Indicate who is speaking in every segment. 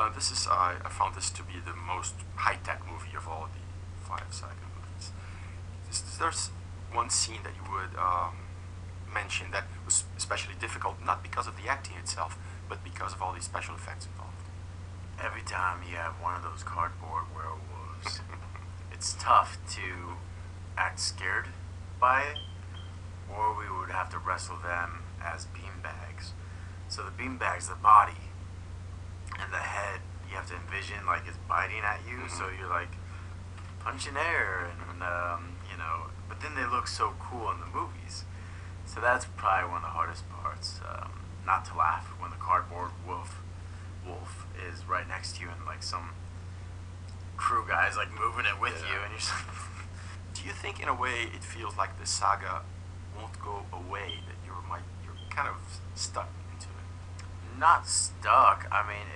Speaker 1: Kellan, this is I found this to be the most high-tech movie of all the five saga movies. There's one scene that you would mention that was especially difficult, not because of the acting itself, but because of all the special effects involved.
Speaker 2: Every time you have one of those cardboard werewolves, it's tough to act scared by it, or we would have to wrestle them as beanbags. So the beanbag's the body, and the head you have to envision like it's biting at you, so you're like punching air, and you know. But then they look so cool in the movies, so that's probably one of the hardest parts. Not to laugh when the cardboard wolf is right next to you, and like some crew guys like moving it with you, and you're just like.
Speaker 1: Do you think, in a way, it feels like the saga won't go away? That you're kind of stuck into it?
Speaker 2: Not stuck. I mean,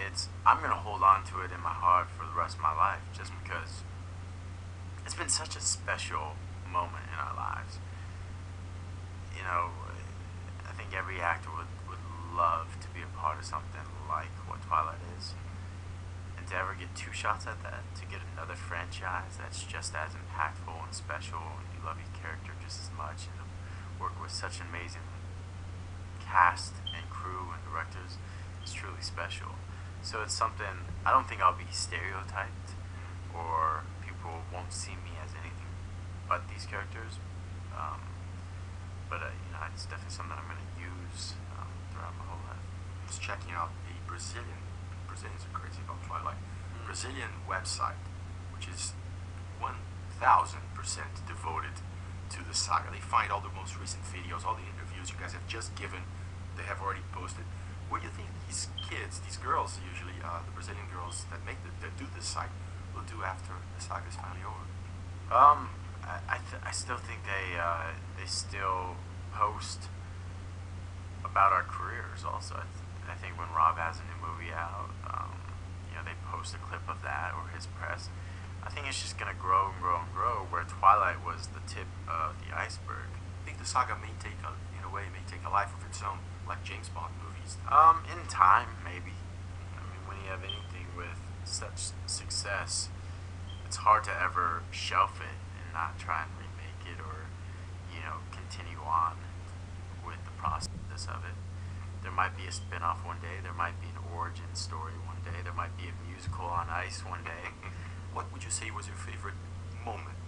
Speaker 2: I'm gonna hold on to it in my heart for the rest of my life, just because it's been such a special moment in our lives. You know, I think every actor would love to be a part of something like what Twilight is. And to ever get two shots at that, to get another franchise that's just as impactful and special, and you love your character just as much, and work with such an amazing cast and crew and directors, is truly special. So it's something, I don't think I'll be stereotyped, or people won't see me as anything but these characters. But you know, it's definitely something I'm going to use throughout my whole life.
Speaker 1: I was checking out the Brazilians are crazy about Twilight. Brazilian website, which is 1000% devoted to the saga. They find all the most recent videos, all the interviews you guys have just given, they have already posted. What do you think these kids, these girls usually, the Brazilian girls that do this site, will do after the saga is finally over?
Speaker 2: I still think they still post about our careers also. I think when Rob has a new movie out, you know, they post a clip of that, or his press. I think it's just gonna grow and grow and grow, where Twilight was the tip of the iceberg.
Speaker 1: I think the saga may take a life of its own, like James Bond movies.
Speaker 2: In time, maybe. I mean, when you have anything with such success, it's hard to ever shelf it and not try and remake it, or, you know, continue on with the process of it. There might be a spin-off one day, there might be an origin story one day, there might be a musical on ice one day.
Speaker 1: What would you say was your favorite moment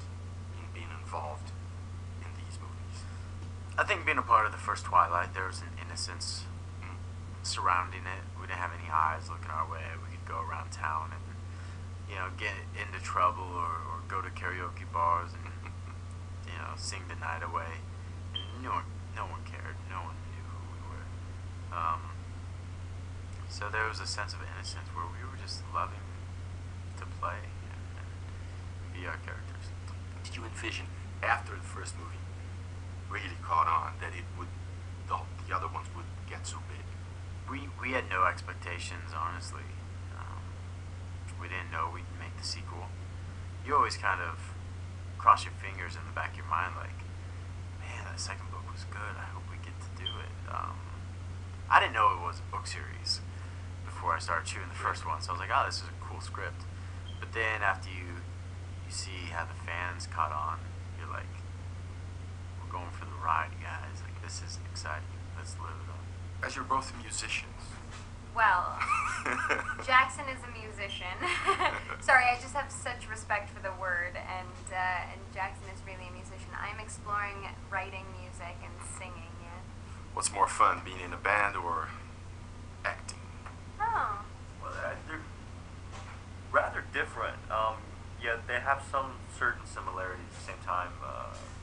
Speaker 1: in being involved in these movies?
Speaker 2: I think being a part of the first Twilight, there was an innocence surrounding it. We didn't have any eyes looking our way. We could go around town and, you know, get into trouble, or go to karaoke bars and, you know, sing the night away. And no one cared. No one knew who we were. So there was a sense of innocence where we were just loving to play and be our characters.
Speaker 1: Did you envision, after the first movie really caught on, that the other ones would get so big?
Speaker 2: We had no expectations, honestly. We didn't know we'd make the sequel. You always kind of cross your fingers in the back of your mind, like, man, that second book was good. I hope we get to do it. I didn't know it was a book series before I started shooting the first one, so I was like, oh, this is a cool script. But then after you see how the fans caught on, you're like, we're going for the ride, guys. Like, this is exciting. Let's live it up.
Speaker 1: As you're both musicians.
Speaker 3: Well, Jackson is a musician. Sorry, I just have such respect for the word, and Jackson is really a musician. I'm exploring writing music and singing, yeah.
Speaker 1: What's more fun, being in a band or acting?
Speaker 3: Oh.
Speaker 4: Well, they're rather different. Yet they have some certain similarities at the same time,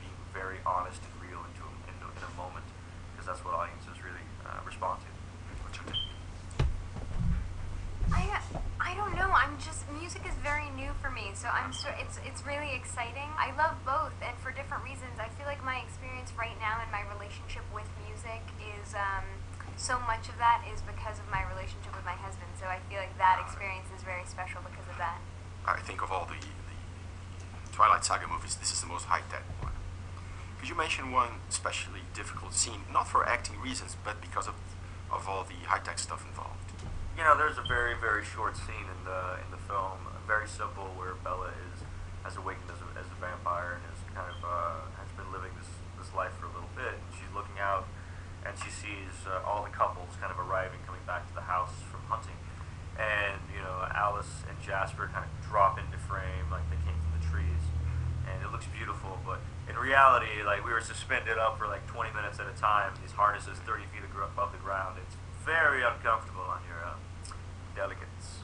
Speaker 4: being very honest and real in a moment, because that's what audiences really respond to.
Speaker 1: What's your take?
Speaker 3: I don't know. Music is very new for me, so it's really exciting. I love both, and for different reasons. I feel like my experience right now in my relationship with music is so much of that is because of my relationship with my husband. So I feel like that experience is very special because of that.
Speaker 1: I think of all the Twilight Saga movies, this is the most high-tech one. Could you mention one especially difficult scene, not for acting reasons, but because of all the high-tech stuff involved?
Speaker 4: You know, there's a very, very short scene in the film, very simple, where Bella has awakened as a vampire and is kind of has been living this life for a little bit. And she's looking out and she sees all the couples kind of arriving, coming back to the house from hunting, and you know, Alice and Jasper kind of drop into frame like they came from the trees, and it looks beautiful. But in reality, like, we were suspended up for like 20 minutes at a time. These harnesses 30 feet above the ground. It's very uncomfortable on your delegates.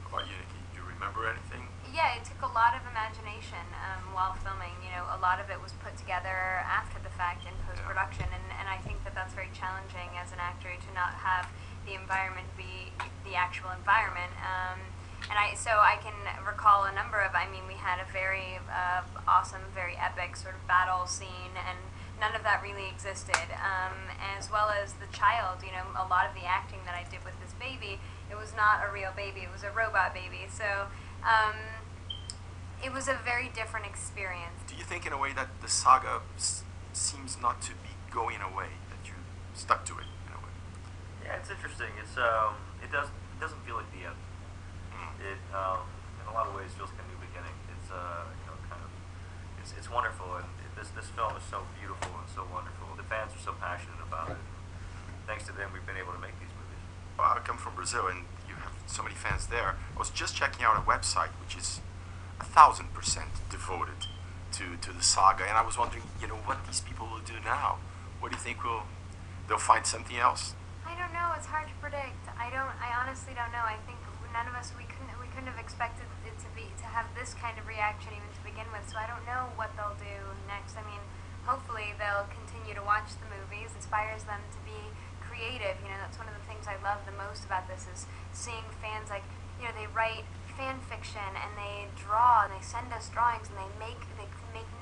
Speaker 1: How about you, Nikki? Do you remember anything?
Speaker 3: Yeah, it took a lot of imagination while filming. You know, a lot of it was put together after the fact in post-production, and I think that that's very challenging as an actor to not have the environment be the actual environment. So I can recall a number of, I mean, we had a very awesome, very epic sort of battle scene, and none of that really existed. As well as the child, you know, a lot of the acting that I did with this baby, it was not a real baby, it was a robot baby. So it was a very different experience.
Speaker 1: Do you think, in a way, that the saga seems not to be going away, that you stuck to it in a way?
Speaker 4: Yeah, it's interesting. It doesn't feel like the end. It in a lot of ways feels like a new beginning. It's you know, kind of it's wonderful, and this film is so beautiful and so wonderful. The fans are so passionate about it. Thanks to them, we've been able to make these movies.
Speaker 1: Well, I come from Brazil, and you have so many fans there. I was just checking out a website which is 1,000% devoted to the saga, and I was wondering, you know, what these people will do now. What do you think they'll find something else?
Speaker 3: I don't know. It's hard to predict. I honestly don't know. I think none of us we couldn't have expected it to have this kind of reaction even to begin with. So I don't know what they'll do next. I mean, hopefully they'll continue to watch the movies. It inspires them to be creative. You know, that's one of the things I love the most about this is seeing fans, like, you know, they write fan fiction and they draw and they send us drawings and they make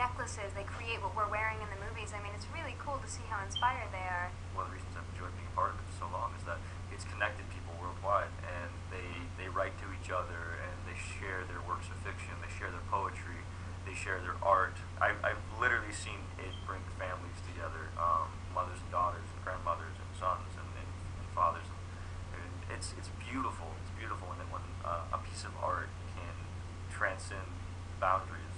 Speaker 3: necklaces. They create what we're wearing in the movies. I mean, it's really cool to see how inspired they are.
Speaker 4: One of the reasons I've enjoyed being a part of it for so long is that it's connected people worldwide, and they write to each other, and they share their works of fiction, they share their poetry, they share their art. I've literally seen it bring families together, mothers and daughters, and grandmothers and sons and fathers. And it's beautiful. It's beautiful when a piece of art can transcend boundaries